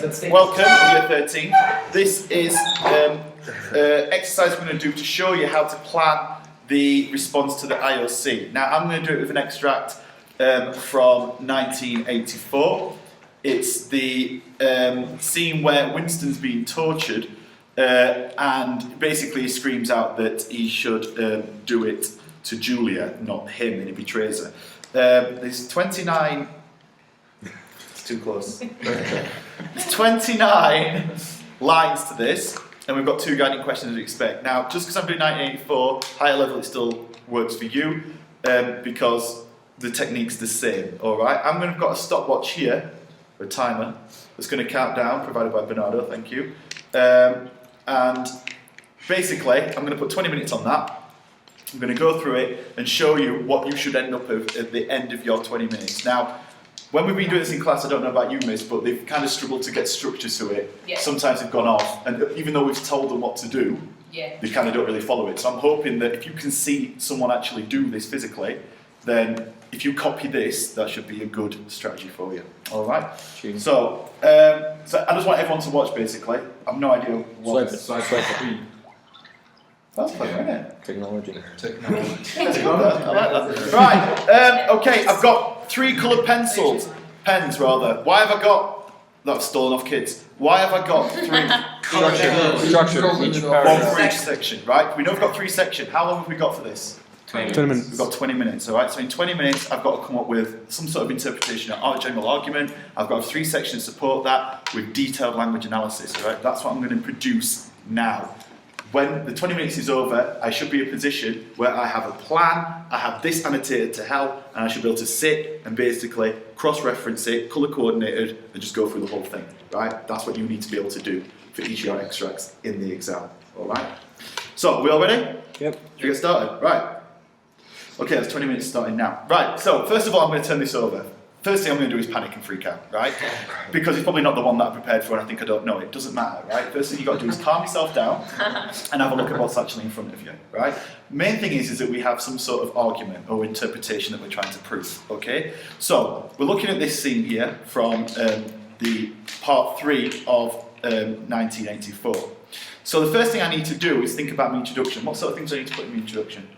Welcome, year 13. This is exercise we're going to do to show you how to plan the response to the IOC. Now, I'm going to do it with an extract from 1984. It's the scene where Winston's being tortured and basically he screams out that he should do it to Julia, not him, and he betrays her. There's 29... Too close. There's 29 lines to this, and we've got two guiding questions to expect. Now, just because I'm doing 1984, higher level it still works for you, because the technique's the same, alright? I'm going to have got a stopwatch here, a timer, that's going to count down, provided by Bernardo, thank you. And basically, I'm going to put 20 minutes on that. I'm going to go through it and show you what you should end up with at the end of your 20 minutes. Now, when we've been doing this in class, I don't know about you, Miss, but they've kind of struggled to get structure to it. Yeah. Sometimes they've gone off, and even though we've told them what to do, they kind of don't really follow it. So I'm hoping that if you can see someone actually do this physically, then if you copy this, that should be a good strategy for you. All right? So I just want everyone to watch, basically. I have no idea what... Swipe. That's clever, isn't it? Technology. I like that. Right, okay, I've got 3 coloured pens rather. Why have I got... That's stolen off kids. Why have I got 3... Structure. One for each section, right? We know we've got 3 sections. How long have we got for this? 20 minutes. We've got 20 minutes, alright? So in 20 minutes, I've got to come up with some sort of interpretation of our general argument. I've got 3 sections to support that with detailed language analysis, alright? That's what I'm going to produce now. When the 20 minutes is over, I should be in a position where I have a plan, I have this annotated to help, and I should be able to sit and basically cross-reference it, colour-coordinated, and just go through the whole thing, right? That's what you need to be able to do for each of your extracts in the exam, alright? So, are we all ready? Yep. Should we get started? Right. Okay, that's 20 minutes starting now. Right, so first of all, I'm going to turn this over. First thing I'm going to do is panic and freak out, right? Because it's probably not the one that I prepared for and I think I don't know it. Doesn't matter, right? First thing you've got to do is calm yourself down and have a look at what's actually in front of you, right? Main thing is that we have some sort of argument or interpretation that we're trying to prove, okay? So, we're looking at this scene here from the part 3 of 1984. So the first thing I need to do is think about my introduction. What sort of things do I need to put in my introduction?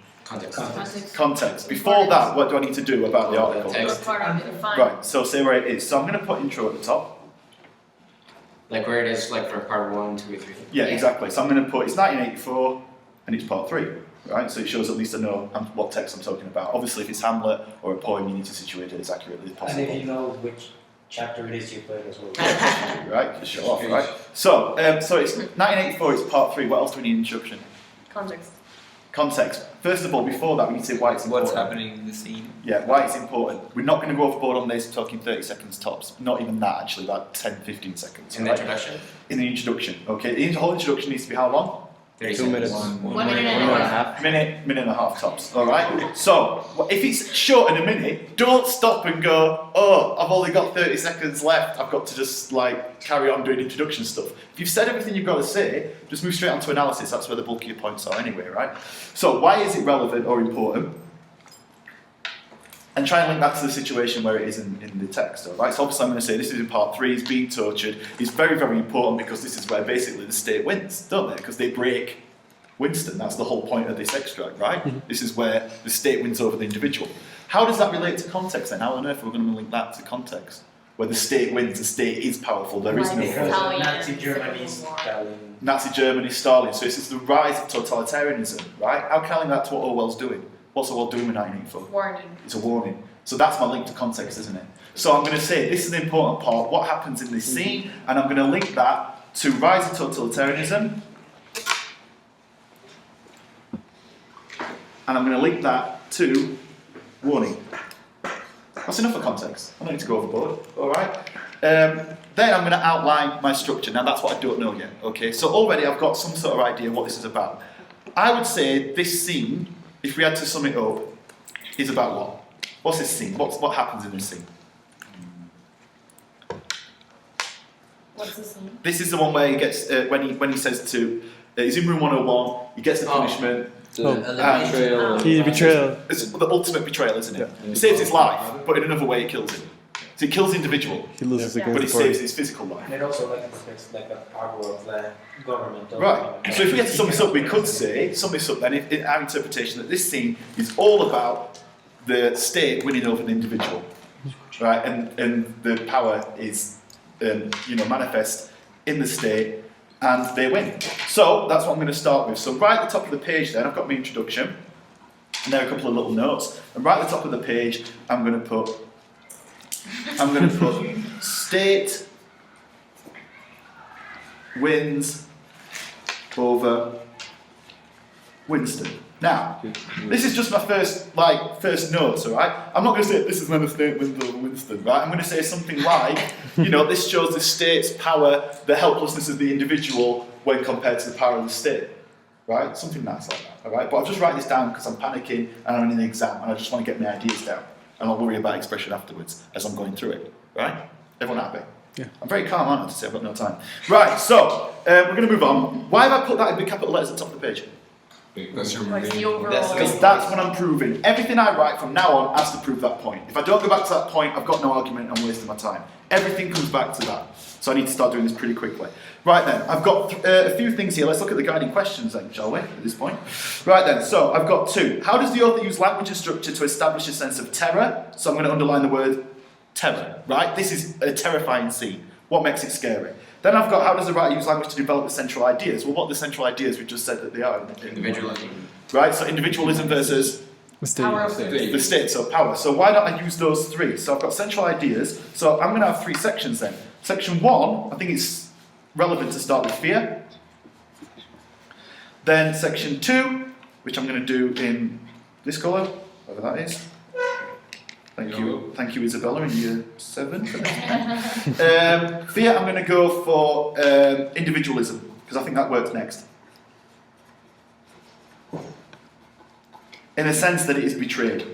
Context. Before that, what do I need to do about the article? Right, so say where it is. So I'm going to put intro at the top. Like where it is, like for part 1, 2, 3. Yeah, exactly. So I'm going to put, it's 1984 and it's part 3, right? So it shows at least I know what text I'm talking about. Obviously, if it's Hamlet or a poem, you need to situate it as accurately as possible. And if you know which chapter it is, you play it as well. Right, just show off, right? So it's 1984, it's part 3. What else do we need in introduction? Context. First of all, before that, we need to say why it's important. What's happening in the scene? Yeah, why it's important. We're not going to go overboard on this, talking 30 seconds tops. Not even that, actually, about 10, 15 seconds. In the introduction? In the introduction, okay. The whole introduction needs to be how long? 2 minutes. 1 minute and a half. Minute and a half tops, alright? So, if it's short in a minute, don't stop and go, oh, I've only got 30 seconds left, I've got to just like carry on doing introduction stuff. If you've said everything you've got to say, just move straight on to analysis, that's where the bulk of your points are anyway, right? So, why is it relevant or important? And try and link that to the situation where it is in the text, alright? So obviously I'm going to say this is in part 3, he's being tortured. It's very, very important because this is where basically the state wins, don't they? Because they break Winston, that's the whole point of this extract, right? Mm-hmm. This is where the state wins over the individual. How does that relate to context then? How on earth are we going to link that to context? Where the state wins, the state is powerful, there is no... Nazi Germany, Stalin. Nazi Germany, Stalin. So this is the rise of totalitarianism, right? How can I link that to what Orwell's doing? What's Orwell doing in 1984? Warning. It's a warning. So that's my link to context, isn't it? So I'm going to say this is an important part, what happens in this scene, and I'm going to link that to rise of totalitarianism, and I'm going to link that to warning. That's enough for context. I don't need to go overboard, alright? Then I'm going to outline my structure. Now that's what I don't know yet, okay? So already I've got some sort of idea what this is about. I would say this scene, if we had to sum it up, is about what? What's this scene? What happens in this scene? What's the scene? This is the one where he gets, when he says to, he's in room 101, he gets the punishment. Betrayal. It's the ultimate betrayal, isn't it? He saves his life, but in another way he kills him. So it kills the individual, He loses Yeah. but against it the party. saves his physical life. And it also like affects like the power of the government. Right. So if we had to sum this up, we could say, sum this up then, in our interpretation, that this scene is all about the state winning over the individual, right? And the power is, manifest in the state, and they win. So that's what I'm going to start with. So right at the top of the page, then I've got my introduction, and there are a couple of little notes. And right at the top of the page, I'm going to put state wins over Winston. Now, this is just my first notes, all right? I'm not going to say this is when the state wins over Winston, right? I'm going to say something like, this shows the state's power, the helplessness of the individual when compared to the power of the state, right? Something nice like that, all right? But I'll just write this down because I'm panicking and I'm in an exam and I just want to get my ideas down. And I'll worry about expression afterwards as I'm going through it, right? Everyone happy? Yeah. I'm very calm, aren't I, to say I've got no time. Right, so we're going to move on. Why have I put that in big capital letters at the top of the page? Because you're Like the main- overall. Because that's what I'm proving. Everything I write from now on has to prove that point. If I don't go back to that point, I've got no argument, I'm wasting my time. Everything comes back to that. So I need to start doing this pretty quickly. Right then, I've got a few things here. Let's look at the guiding questions then, shall we, at this point? Right then, so I've got two. How does the author use language and structure to establish a sense of terror? So I'm going to underline the word terror, right? This is a terrifying scene. What makes it scary? Then I've got, how does the writer use language to develop the central ideas? Well, what are the central ideas? We've just said that they are. Individualism. Right, so individualism versus The state. Power of State. the state, so power. So why don't I use those three? So I've got central ideas. So I'm going to have three sections then. Section 1, I think it's relevant to start with fear. Then section 2, which I'm going to do in this colour, whatever that is. Thank you, Isabella, in year 7 for that. Fear, I'm going to go for individualism, because I think that works next. In a sense that it is betrayed.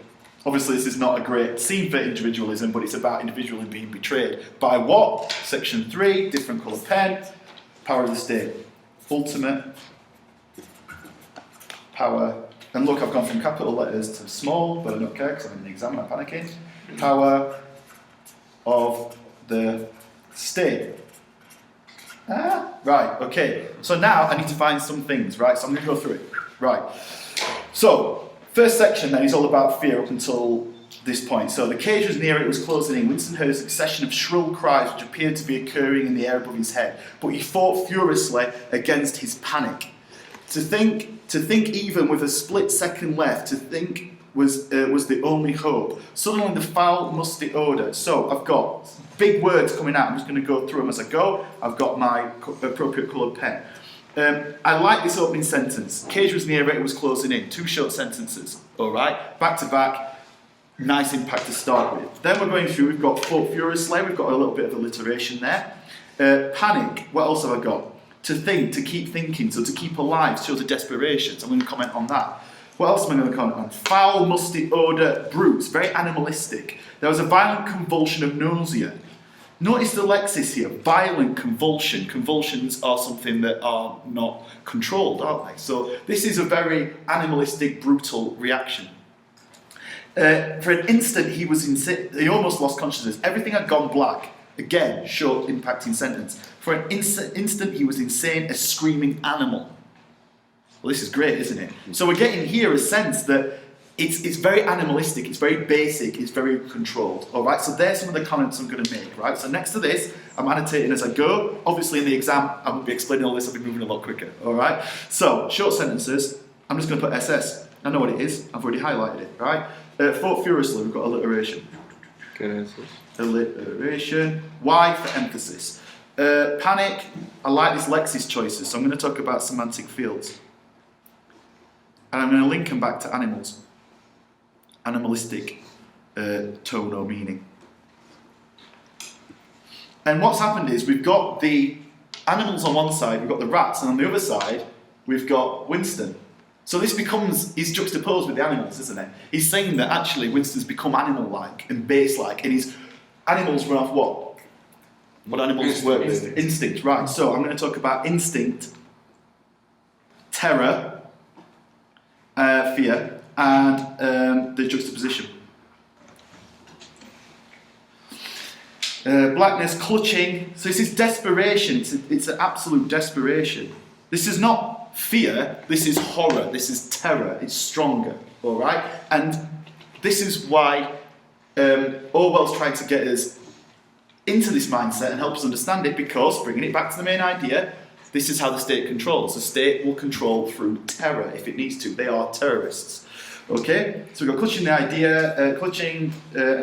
Obviously, this is not a great scene for individualism, but it's about individualism being betrayed. By what? Section 3, different colour pen, power of the state. Ultimate power. And look, I've gone from capital letters to small, but I don't care because I'm in the exam and I'm panicking. Power of the state. Right, okay. So now I need to find some things, right? So I'm going to go through it. Right. So, first section then is all about fear up until this point. So the cage was near, it was closing in. Winston heard a succession of shrill cries which appeared to be occurring in the air above his head, but he fought furiously against his panic. To think even with a split second left, to think was the only hope. Suddenly the foul, musty odour. So I've got big words coming out. I'm just going to go through them as I go. I've got my appropriate coloured pen. I like this opening sentence. Cage was near it was closing in. 2 short sentences. All right, back to back. Nice impact to start with. Then we're going through. We've got fought furiously. We've got a little bit of alliteration there. Panic. What else have I got? To think, to keep thinking, so to keep alive, shows a desperation. So I'm going to comment on that. What else am I going to comment on? Foul, musty odour, brutes, very animalistic. There was a violent convulsion of nausea. Notice the lexis here, violent convulsion. Convulsions are something that are not controlled, aren't they? So this is a very animalistic, brutal reaction. For an instant, he almost lost consciousness. Everything had gone black. Again, short, impacting sentence. For an instant, he was insane, a screaming animal. Well, this is great, isn't it? So we're getting here a sense that it's very animalistic, it's very basic, it's very controlled. All right, so there's some of the comments I'm going to make, right? So next to this, I'm annotating as I go. Obviously, in the exam, I won't be explaining all this, I'll be moving a lot quicker, all right? So, short sentences, I'm just going to put SS. I know what it is, I've already highlighted it, right? Fought furiously, we've got alliteration. Good answers. Alliteration. Y for emphasis. Panic, I like these lexis choices, so I'm going to talk about semantic fields. And I'm going to link them back to animals. Animalistic tone or meaning. And what's happened is we've got the animals on one side, we've got the rats, and on the other side, we've got Winston. So this he's juxtaposed with the animals, isn't it? He's saying that actually Winston's become animal-like and base-like, and his animals run off what? What animals work with? Instinct, right. So I'm going to talk about instinct, terror, fear, and the juxtaposition. Blackness, clutching. So this is desperation. It's an absolute desperation. This is not fear. This is horror. This is terror. It's stronger. All right. And this is why Orwell's trying to get us into this mindset and help us understand it, because, bringing it back to the main idea, this is how the state controls. The state will control through terror if it needs to. They are terrorists. Okay, so we've got clutching an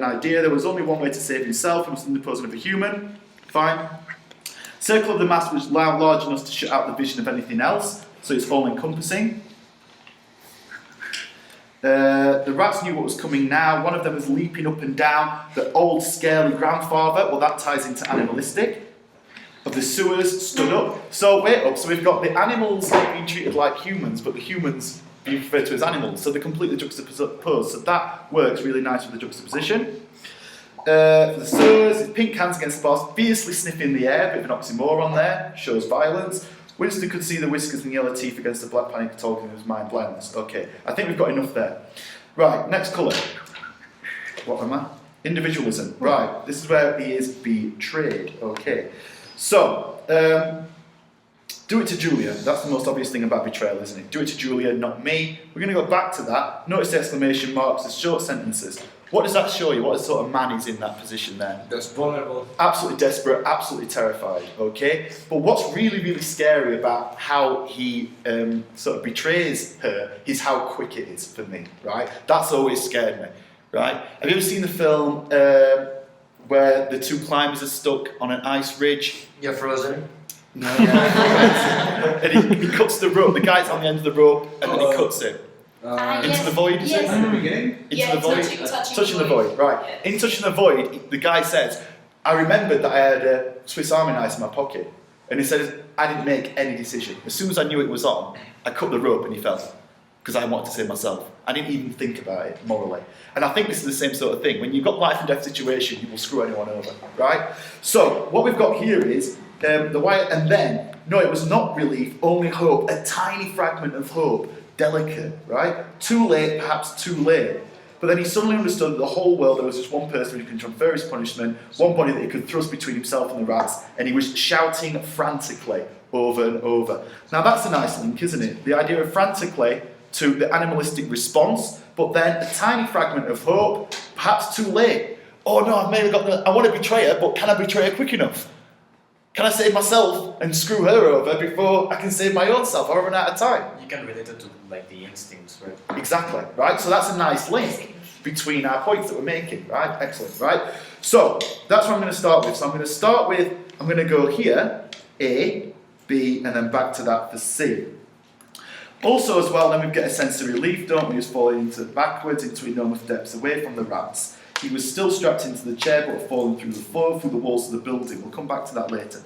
idea. There was only one way to save himself. It was in the person of a human. Fine. Circle of the mass was large enough to shut out the vision of anything else, so it's all encompassing. The rats knew what was coming now. One of them was leaping up and down. The old scaly grandfather, well, that ties into animalistic. Of the sewers stood up. So wait up. So we've got the animals being treated like humans, but the humans being referred to as animals. So they're completely juxtaposed. So that works really nice with the juxtaposition. For the sewers, his pink hands against the bars, fiercely sniffing the air. Bit of an oxymoron there. Shows violence. Winston could see the whiskers and yellow teeth against the black panic talking of his mind blindness. Okay, I think we've got enough there. Right, next colour. What am I? Individualism. Right, this is where he is betrayed. Okay. So, do it to Julia. That's the most obvious thing about betrayal, isn't it? Do it to Julia, not me. We're going to go back to that. Notice the exclamation marks, the short sentences. What does that show you? What sort of man is in that position there? That's vulnerable. Absolutely desperate, absolutely terrified, okay? But what's really, really scary about how he sort of betrays her is how quick it is for me, right? That's always scared me, right? Have you ever seen the film where the two climbers are stuck on an ice ridge? You're frozen. No, yeah. And he cuts the rope, the guy's on the end of the rope, and then he cuts it. Into the void, is it? Yes. In the beginning? Into Yeah, the void? touching the void, right. Yeah. In touching the void, the guy says, I remembered that I had a Swiss Army knife in my pocket. And he says, I didn't make any decision. As soon as I knew it was on, I cut the rope and he fell. Because I wanted to save myself. I didn't even think about it morally. And I think this is the same sort of thing. When you've got life and death situation, you will screw anyone over, right? So, what we've got here is the wire, and then, no, it was not relief, only hope, a tiny fragment of hope, delicate, right? Too late, perhaps too late. But then he suddenly understood that the whole world, there was just one person who could transfer his punishment, one body that he could thrust between himself and the rats, and he was shouting frantically over and over. Now that's a nice link, isn't it? The idea of frantically to the animalistic response, but then a tiny fragment of hope, perhaps too late. Oh no, I've maybe got I want to betray her, but can I betray her quick enough? Can I save myself and screw her over before I can save my own self? I'll run out of time. You can relate it to like the instincts, right? Exactly, right? So that's a nice link between our points that we're making, right? Excellent, right? So that's what I'm going to start with. So I'm going to start with, I'm going to go here, A, B, and then back to that for C. Also as well, then we get a sense of relief, don't we? He's falling backwards into enormous depths away from the rats. He was still strapped into the chair but falling through the floor, through the walls of the building. We'll come back to that later.